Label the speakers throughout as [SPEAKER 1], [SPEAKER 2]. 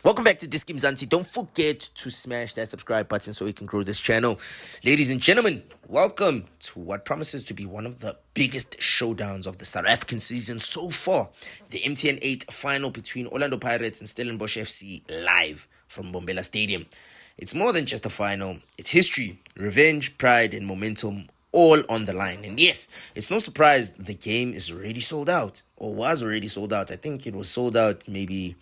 [SPEAKER 1] Welcome back to Diski Mzansi. Don't forget to smash that subscribe button so we can grow this channel. Ladies and gentlemen, welcome to what promises to be one of the biggest showdowns of the South African season so far. The MTN8 final between Orlando Pirates and Stellenbosch FC live from Bombela Stadium. It's more than just a final. It's history, revenge, pride, and momentum all on the line. And yes, it's no surprise the game is already sold out, or was already sold out. I think it was sold out maybe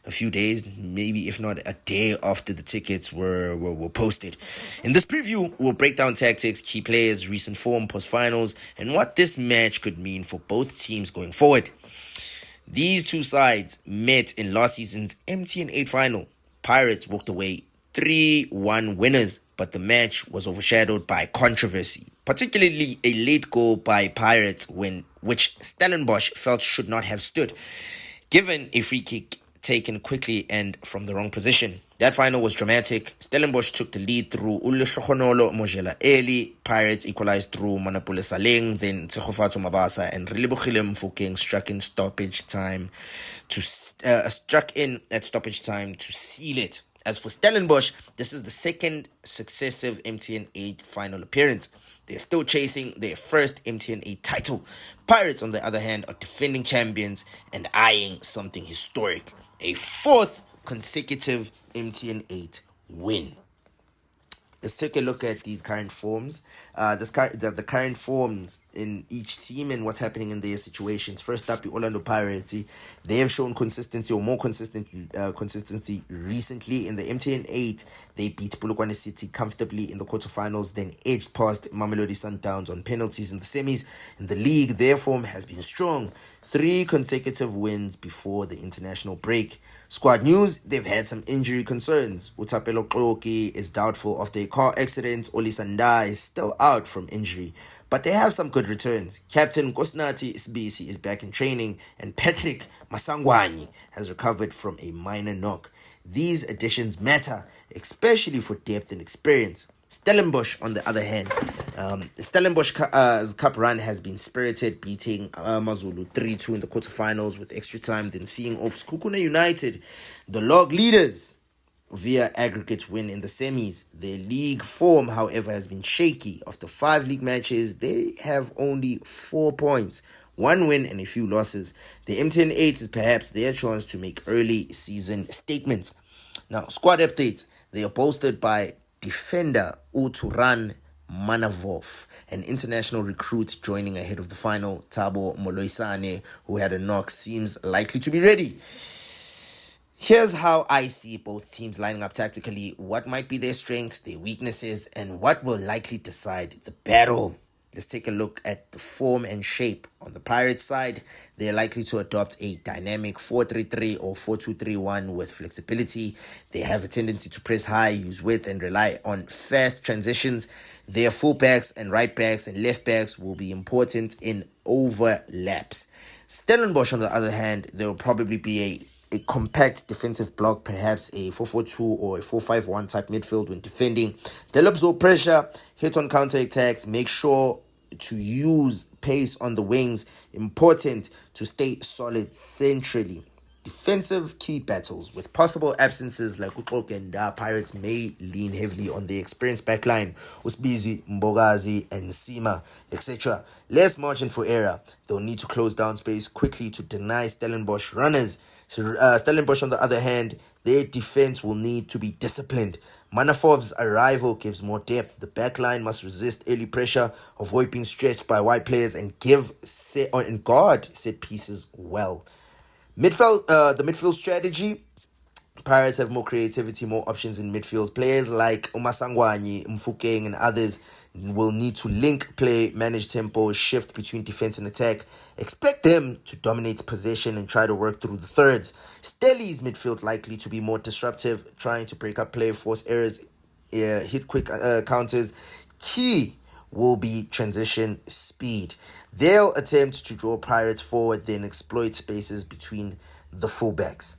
[SPEAKER 1] a few days, maybe if not a day after the tickets were posted. In this preview, we'll break down tactics, key players, recent form, post-finals, and what this match could mean for both teams going forward. These two sides met in last season's MTN8 final. Pirates walked away 3-1 winners, but the match was overshadowed by controversy, particularly a late goal by Pirates which Stellenbosch felt should not have stood, given a free kick taken quickly and from the wrong position. That final was dramatic. Stellenbosch took the lead through Uluhlogonolo Mojela early. Pirates equalized through Manapule Saleng, then Tsegofatso Mabasa and Rilebogile Mfokeng struck in at stoppage time to seal it. As for Stellenbosch, this is the second successive MTN8 final appearance. They're still chasing their first MTN8 title. Pirates, on the other hand, are defending champions and eyeing something historic: a fourth consecutive MTN8 win. Let's take a look at these current forms. The current forms in each team and what's happening in their situations. First up, the Orlando Pirates. They have shown consistency, or more consistency recently. In the MTN8, they beat Polokwane City comfortably in the quarterfinals, then edged past Mamelodi Sundowns on penalties in the semis. In the league, their form has been strong. 3 consecutive wins before the international break. Squad news: they've had some injury concerns. Utapelo Koki is doubtful after a car accident. Olisanda is still out from injury, but they have some good returns. Captain Kosnati Sbisi is back in training, and Patrick Masangwani has recovered from a minor knock. These additions matter, especially for depth and experience. Stellenbosch, on the other hand, Stellenbosch cup run has been spirited, beating Mazulu 3-2 in the quarterfinals with extra time, then seeing off Skukuna United, the log leaders, via aggregate win in the semis. Their league form, however, has been shaky. After 5 league matches, they have only 4 points, 1 win and a few losses. The MTN8 is perhaps their chance to make early season statements. Now, squad updates. They are bolstered by defender Uturan Manavov, an international recruit joining ahead of the final. Tabo Moloisane, who had a knock, seems likely to be ready. Here's how I see both teams lining up tactically, what might be their strengths, their weaknesses, and what will likely decide the battle. Let's take a look at the form and shape. On the Pirates side, they're likely to adopt a dynamic 4-3-3 or 4-2-3-1 with flexibility. They have a tendency to press high, use width, and rely on fast transitions. Their fullbacks and right backs and left backs will be important in overlaps. Stellenbosch, on the other hand, there will probably be a compact defensive block, perhaps a 4-4-2 or a 4-5-1 type midfield when defending. They'll absorb pressure, hit on counter-attacks, make sure to use pace on the wings. Important to stay solid centrally. Defensive key battles with possible absences like Utlok and Pirates may lean heavily on the experienced backline, Usbizi, Mbogazi, and Sima, etc. Less margin for error. They'll need to close down space quickly to deny Stellenbosch runners. Stellenbosch, on the other hand, their defense will need to be disciplined. Manafov's arrival gives more depth. The backline must resist early pressure, avoid being stretched by wide players, and guard set pieces well. The midfield strategy. Pirates have more creativity, more options in midfield. Players like Umasangwani, Mfukeng, and others will need to link play, manage tempo, shift between defense and attack. Expect them to dominate possession and try to work through the thirds. Stelly's midfield likely to be more disruptive, trying to break up play, force errors, hit quick counters. Key will be transition speed. They'll attempt to draw Pirates forward, then exploit spaces between the fullbacks.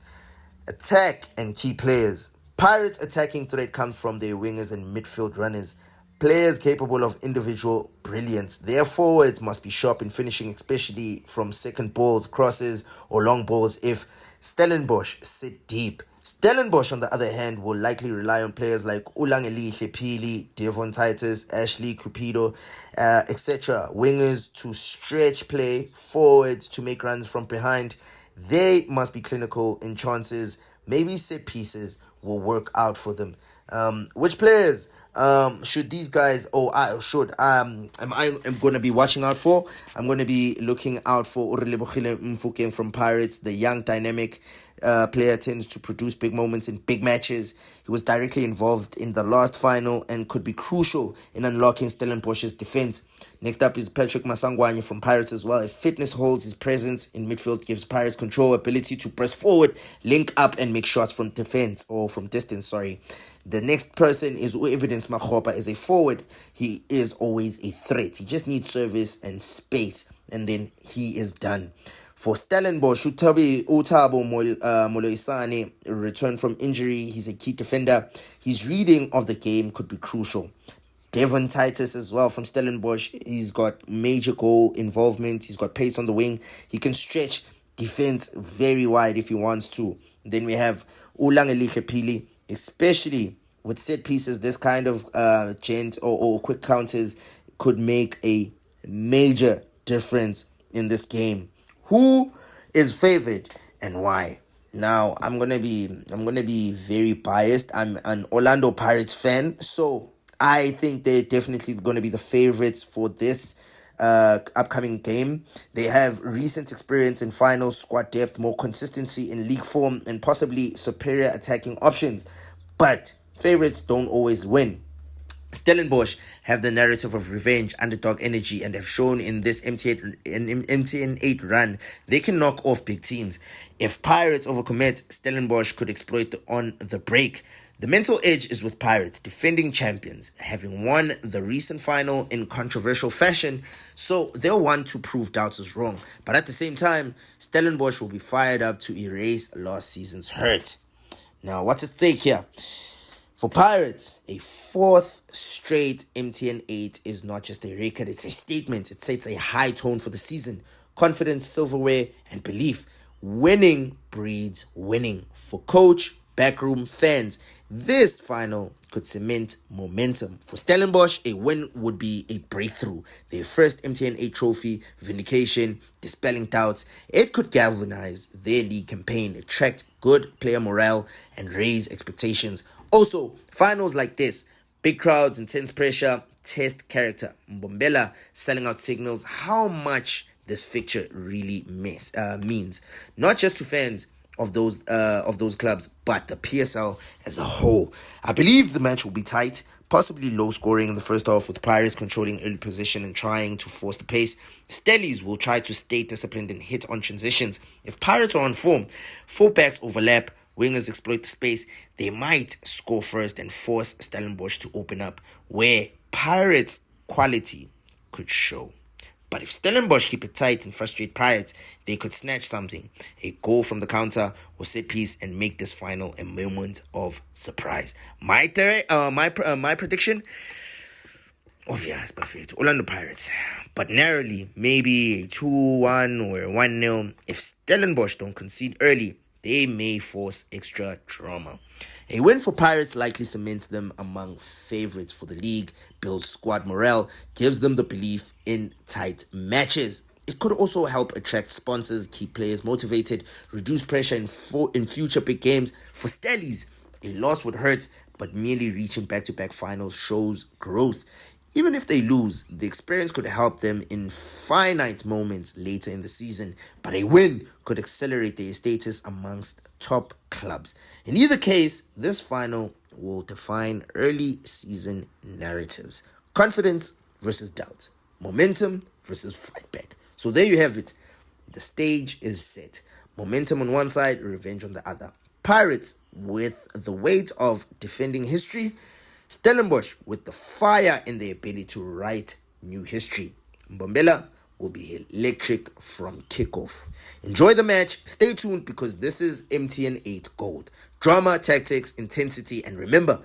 [SPEAKER 1] Attack and key players. Pirates' attacking threat comes from their wingers and midfield runners, players capable of individual brilliance. Their forwards must be sharp in finishing, especially from second balls, crosses, or long balls. If Stellenbosch sit deep, Stellenbosch, on the other hand, will likely rely on players like Ulangelihle Pili, Devon Titus, Ashley Cupido, etc. Wingers to stretch play, forwards to make runs from behind. They must be clinical in chances. Maybe set pieces will work out for them. Which players should these guys am gonna be watching out for? I'm gonna be looking out for Urelebogile Mfukeng from Pirates. The young dynamic player tends to produce big moments in big matches. He was directly involved in the last final and could be crucial in unlocking Stellenbosch's defense. Next up is Patrick Masangwanya from Pirates as well. If fitness holds, his presence in midfield gives Pirates control, ability to press forward, link up, and make shots from distance. The next person is Evidence Makgopa. As a forward, he is always a threat. He just needs service and space, and then he is done. For Stellenbosch, Utabo Moloisane returned from injury. He's a key defender. His reading of the game could be crucial. Devon Titus as well from Stellenbosch. He's got major goal involvement. He's got pace on the wing. He can stretch defense very wide if he wants to. Then we have Ulangelihle Pili, especially with set pieces. This kind of or quick counters could make a major difference in this game. Who is favored and why? Now, I'm gonna be very biased. I'm an Orlando Pirates fan, so I think they're definitely going to be the favorites for this upcoming game. They have recent experience in finals, squad depth, more consistency in league form, and possibly superior attacking options. But favorites don't always win. Stellenbosch have the narrative of revenge, underdog energy, and have shown in this MTN8 run they can knock off big teams. If Pirates overcommit, Stellenbosch could exploit on the break. The mental edge is with Pirates, defending champions, having won the recent final in controversial fashion, so they'll want to prove doubters wrong. But at the same time, Stellenbosch will be fired up to erase last season's hurt. Now, what's at stake here? For Pirates, a fourth straight MTN8 is not just a record, it's a statement. It sets a high tone for the season. Confidence, silverware, and belief. Winning breeds winning. For coach, backroom, fans, this final could cement momentum. For Stellenbosch, a win would be a breakthrough. Their first MTN8 trophy, vindication, dispelling doubts. It could galvanize their league campaign, attract good player morale, and raise expectations. Also, finals like this, big crowds, intense pressure, test character. Mbombela selling out signals how much this fixture really means, not just to fans of those clubs, but the PSL as a whole. I believe the match will be tight, possibly low scoring in the first half, with Pirates controlling early position and trying to force the pace. Stellies will try to stay disciplined and hit on transitions. If Pirates are on form, fullbacks overlap, wingers exploit the space, they might score first and force Stellenbosch to open up, where Pirates' quality could show. But if Stellenbosch keep it tight and frustrate Pirates, they could snatch something, a goal from the counter or set piece, and make this final a moment of surprise. My prediction, obvious, perfect, Orlando Pirates, but narrowly, maybe a 2-1 or 1-0. If Stellenbosch don't concede early, they may force extra drama. A win for Pirates likely cements them among favorites for the league, builds squad morale, gives them the belief in tight matches. It could also help attract sponsors, keep players motivated, reduce pressure in future big games. For Stellies, a loss would hurt, but merely reaching back-to-back finals shows growth. Even if they lose, the experience could help them in finite moments later in the season, but a win could accelerate their status amongst top clubs. In either case, this final will define early season narratives. Confidence versus doubt. Momentum versus fight back. So there you have it. The stage is set. Momentum on one side, revenge on the other. Pirates with the weight of defending history, Stellenbosch with the fire in their ability to write new history. Mbombela will be electric from kickoff. Enjoy the match. Stay tuned because this is MTN8 Gold. Drama, tactics, intensity, and remember,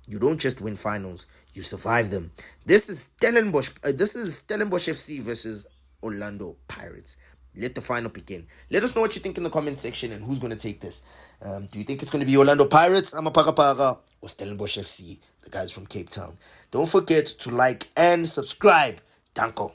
[SPEAKER 1] you don't just win finals, you survive them. This is Stellenbosch FC versus Orlando Pirates. Let the final begin. Let us know what you think in the comment section and who's going to take this. Do you think it's going to be Orlando Pirates, Amapaka, or Stellenbosch FC, the guys from Cape Town? Don't forget to like and subscribe. Danko.